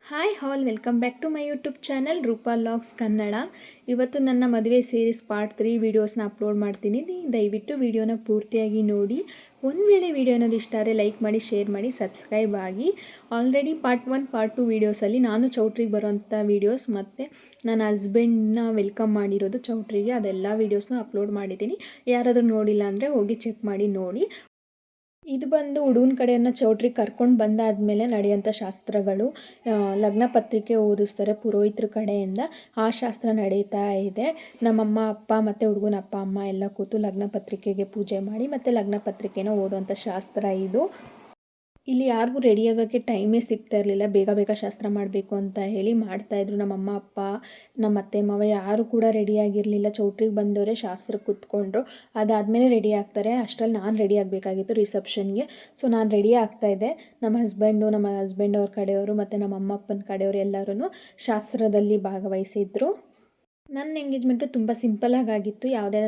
Hi all welcome back to my YouTube channel Roopa logs Kannada. ಇವತ್ತು ನನ್ನ ಮದುವೆ ಸೀರೀಸ್ ಪಾರ್ಟ್ 3 ವೀಡಿಯೋಸ್ನ ಅಪ್ಲೋಡ್ ಮಾಡ್ತೀನಿ. ದಯವಿಟ್ಟು ವೀಡಿಯೋನ ಪೂರ್ತಿಯಾಗಿ ನೋಡಿ. ಒಂದು ವೇಳೆ ವೀಡಿಯೋ ಅನ್ನೋದು ಇಷ್ಟ ಆದರೆ ಲೈಕ್ ಮಾಡಿ, ಶೇರ್ ಮಾಡಿ, ಸಬ್ಸ್ಕ್ರೈಬ್ ಆಗಿ. ಆಲ್ರೆಡಿ ಪಾರ್ಟ್ 1 ಪಾರ್ಟ್ 2 ವೀಡಿಯೋಸಲ್ಲಿ ನಾನು ಚೌಟ್ರಿಗೆ ಬರೋಂಥ ವೀಡಿಯೋಸ್ ಮತ್ತು ನನ್ನ ಹಸ್ಬೆಂಡ್ನ ವೆಲ್ಕಮ್ ಮಾಡಿರೋದು ಚೌಟ್ರಿಗೆ, ಅದೆಲ್ಲ ವೀಡಿಯೋಸ್ನ ಅಪ್ಲೋಡ್ ಮಾಡಿದ್ದೀನಿ. ಯಾರಾದರೂ ನೋಡಿಲ್ಲ ಅಂದರೆ ಹೋಗಿ ಚೆಕ್ ಮಾಡಿ ನೋಡಿ. ಇದು ಬಂದು ಹುಡುಗನ ಕಡೆಯನ್ನು ಚೌಟ್ರಿಗೆ ಕರ್ಕೊಂಡು ಬಂದಾದಮೇಲೆ ನಡೆಯೋಂಥ ಶಾಸ್ತ್ರಗಳು. ಲಗ್ನ ಪತ್ರಿಕೆ ಓದಿಸ್ತಾರೆ ಪುರೋಹಿತರ ಕಡೆಯಿಂದ. ಆ ಶಾಸ್ತ್ರ ನಡೀತಾ ಇದೆ. ನಮ್ಮಮ್ಮ ಅಪ್ಪ ಮತ್ತು ಹುಡುಗನ ಅಪ್ಪ ಅಮ್ಮ ಎಲ್ಲ ಕೂತು ಲಗ್ನ ಪತ್ರಿಕೆಗೆ ಪೂಜೆ ಮಾಡಿ ಮತ್ತು ಲಗ್ನ ಪತ್ರಿಕೆನ ಓದೋಂಥ ಶಾಸ್ತ್ರ ಇದು. ಇಲ್ಲಿ ಯಾರಿಗೂ ರೆಡಿ ಆಗೋಕ್ಕೆ ಟೈಮೇ ಸಿಗ್ತಾ ಇರಲಿಲ್ಲ. ಬೇಗ ಬೇಗ ಶಾಸ್ತ್ರ ಮಾಡಬೇಕು ಅಂತ ಹೇಳಿ ಮಾಡ್ತಾಯಿದ್ರು. ನಮ್ಮಮ್ಮ ಅಪ್ಪ, ನಮ್ಮ ಅತ್ತೆ ಮಾವ ಯಾರು ಕೂಡ ರೆಡಿಯಾಗಿರಲಿಲ್ಲ. ಚೌಟ್ರಿಗೆ ಬಂದವರೇ ಶಾಸ್ತ್ರಕ್ಕೆ ಕೂತ್ಕೊಂಡ್ರು. ಅದಾದಮೇಲೆ ರೆಡಿ ಆಗ್ತಾರೆ. ಅಷ್ಟರಲ್ಲಿ ನಾನು ರೆಡಿ ಆಗಬೇಕಾಗಿತ್ತು ರಿಸೆಪ್ಷನ್ಗೆ. ಸೊ ನಾನು ರೆಡಿ ಆಗ್ತಾಯಿದ್ದೆ. ನಮ್ಮ ಹಸ್ಬೆಂಡ್ ಅವ್ರ ಕಡೆಯವರು ಮತ್ತು ನಮ್ಮ ಅಮ್ಮ ಅಪ್ಪನ ಕಡೆಯವರು ಎಲ್ಲರೂ ಶಾಸ್ತ್ರದಲ್ಲಿ ಭಾಗವಹಿಸಿದ್ರು. ನನ್ನ ಎಂಗೇಜ್ಮೆಂಟು ತುಂಬ ಸಿಂಪಲಾಗಿ ಆಗಿತ್ತು. ಯಾವುದೇ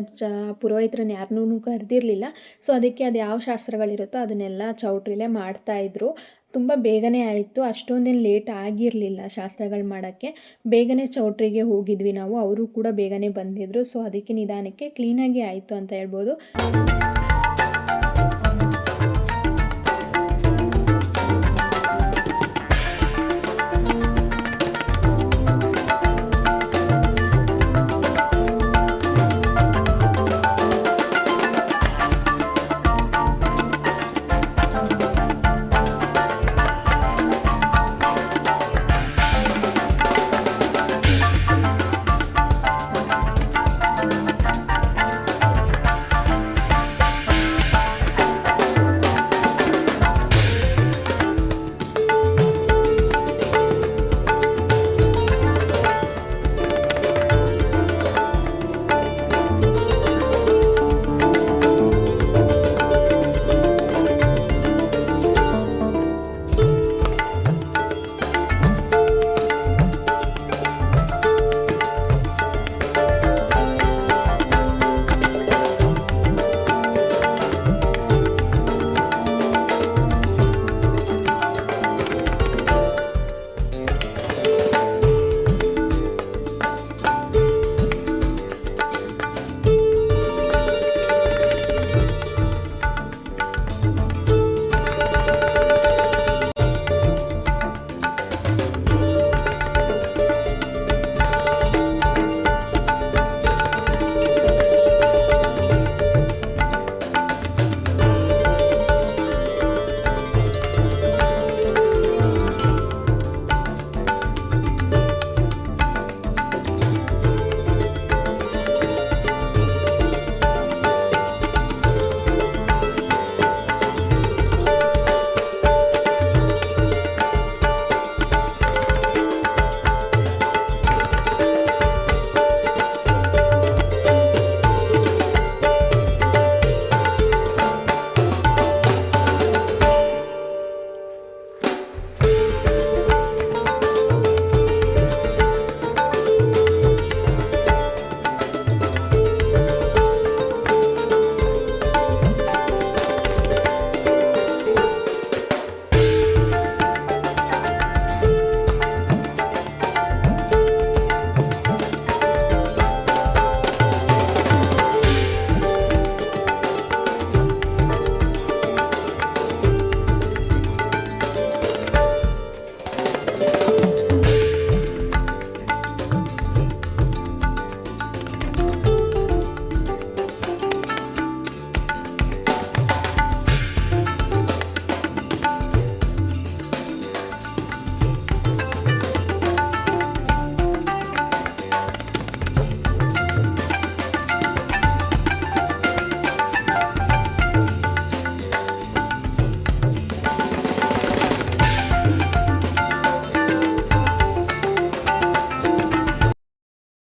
ಪುರೋಹಿತರನ್ನ ಯಾರನ್ನೂ ಕರೆದಿರಲಿಲ್ಲ. ಸೊ ಅದಕ್ಕೆ ಅದು ಯಾವ ಶಾಸ್ತ್ರಗಳಿರುತ್ತೋ ಅದನ್ನೆಲ್ಲ ಚೌಟ್ರಿಲೇ ಮಾಡ್ತಾಯಿದ್ರು. ತುಂಬ ಬೇಗನೆ ಆಯಿತು. ಅಷ್ಟೊಂದೇನು ಲೇಟ್ ಆಗಿರಲಿಲ್ಲ ಶಾಸ್ತ್ರಗಳು ಮಾಡೋಕ್ಕೆ. ಬೇಗನೆ ಚೌಟ್ರಿಗೆ ಹೋಗಿದ್ವಿ ನಾವು. ಅವರು ಕೂಡ ಬೇಗನೆ ಬಂದಿದ್ದರು. ಸೊ ಅದಕ್ಕೆ ನಿಧಾನಕ್ಕೆ ಕ್ಲೀನಾಗಿ ಆಯಿತು ಅಂತ ಹೇಳ್ಬೋದು.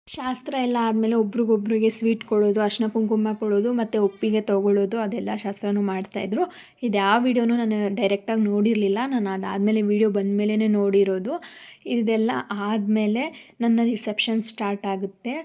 ಶಾಸ್ತ್ರ ಎಲ್ಲ ಆದಮೇಲೆ ಒಬ್ರಿಗೊಬ್ರಿಗೆ ಸ್ವೀಟ್ ಕೊಡೋದು, ಅರಿಶಿನ ಕುಂಕುಮ ಕೊಡೋದು ಮತ್ತು ಒಪ್ಪಿಗೆ ತೊಗೊಳ್ಳೋದು, ಅದೆಲ್ಲ ಶಾಸ್ತ್ರನೂ ಮಾಡ್ತಾಯಿದ್ರು. ಇದು ಯಾವ ವೀಡಿಯೋನೂ ನಾನು ಡೈರೆಕ್ಟಾಗಿ ನೋಡಿರಲಿಲ್ಲ. ನಾನು ಅದಾದಮೇಲೆ ವೀಡಿಯೋ ಬಂದಮೇಲೆ ನೋಡಿರೋದು. ಇದೆಲ್ಲ ಆದಮೇಲೆ ನನ್ನ ರಿಸೆಪ್ಷನ್ ಸ್ಟಾರ್ಟ್ ಆಗುತ್ತೆ.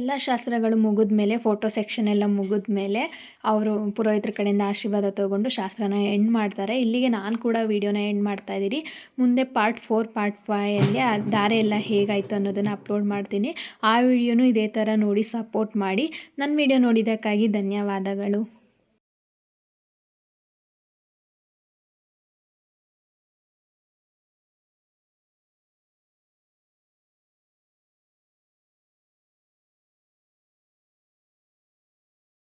ಎಲ್ಲ ಶಾಸ್ತ್ರಗಳು ಮುಗಿದ ಮೇಲೆ ಫೋಟೋ ಸೆಕ್ಷನ್ ಎಲ್ಲ ಮುಗಿದ ಮೇಲೆ ಅವರು ಪುರೋಹಿತರ ಕಡೆಯಿಂದ ಆಶೀರ್ವಾದ ತೊಗೊಂಡು ಶಾಸ್ತ್ರನ ಎಂಡ್ ಮಾಡ್ತಾರೆ. ಇಲ್ಲಿಗೆ ನಾನು ಕೂಡ ವೀಡಿಯೋನ ಎಂಡ್ ಮಾಡ್ತಾ ಇದ್ದೀನಿ. ಮುಂದೆ ಪಾರ್ಟ್ 4 ಪಾರ್ಟ್ 5ಅಲ್ಲಿ ಆ ಧಾರೆ ಎಲ್ಲ ಹೇಗಾಯಿತು ಅನ್ನೋದನ್ನು ಅಪ್ಲೋಡ್ ಮಾಡ್ತೀನಿ. ಆ ವಿಡಿಯೋನೂ ಇದೇ ಥರ ನೋಡಿ ಸಪೋರ್ಟ್ ಮಾಡಿ. ನನ್ನ ವಿಡಿಯೋ ನೋಡಿದ್ದಕ್ಕಾಗಿ ಧನ್ಯವಾದಗಳು.